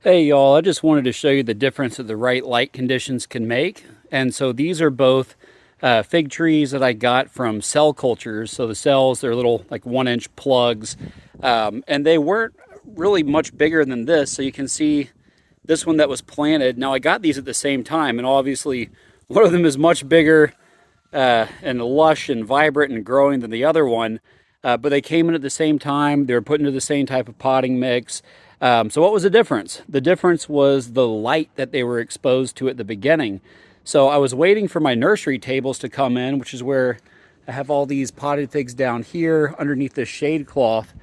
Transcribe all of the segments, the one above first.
Hey y'all, I just wanted to show you the difference that the right light conditions can make. And so these are both fig trees that I got from cell cultures. So the cells, they're little like 1 inch plugs. And they weren't really much bigger than this. So you can see this one that was planted. Now I got these at the same time, and obviously one of them is much bigger and lush and vibrant and growing than the other one. But they came in at the same time. They were put into the same type of potting mix. So what was the difference? The difference was the light that they were exposed to at the beginning. So I was waiting for my nursery tables to come in, which is where I have all these potted figs down here underneath this shade cloth.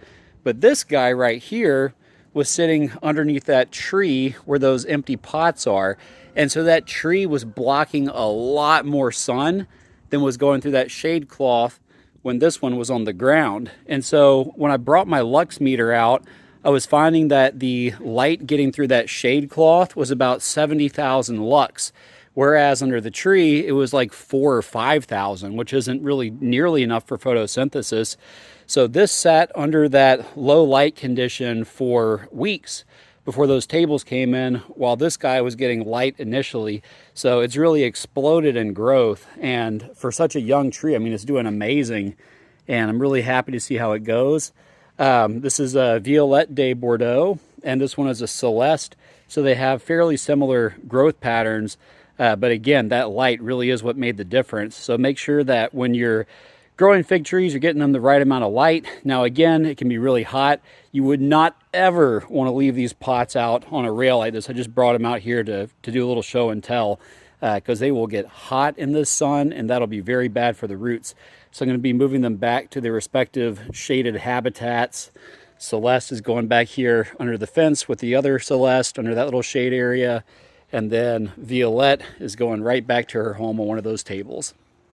But this guy right here was sitting underneath that tree where those empty pots are. And so that tree was blocking a lot more sun than was going through that shade cloth when this one was on the ground. And so when I brought my lux meter out, I was finding that the light getting through that shade cloth was about 70,000 lux, whereas under the tree it was like 4 or 5,000, which isn't really nearly enough for photosynthesis. So this sat under that low light condition for weeks before those tables came in, while this guy was getting light initially. So it's really exploded in growth, and for such a young tree, I mean, it's doing amazing, and I'm really happy to see how it goes. This is a Violette de Bordeaux, and this one is a Celeste, so they have fairly similar growth patterns, but again, that light really is what made the difference. So make sure that when you're growing fig trees, you're getting them the right amount of light. Now again, it can be really hot. You would not ever want to leave these pots out on a rail like this. I just brought them out here to do a little show and tell, because they will get hot in the sun, and that'll be very bad for the roots. So I'm going to be moving them back to their respective shaded habitats. Celeste is going back here under the fence with the other Celeste under that little shade area. And then Violette is going right back to her home on one of those tables.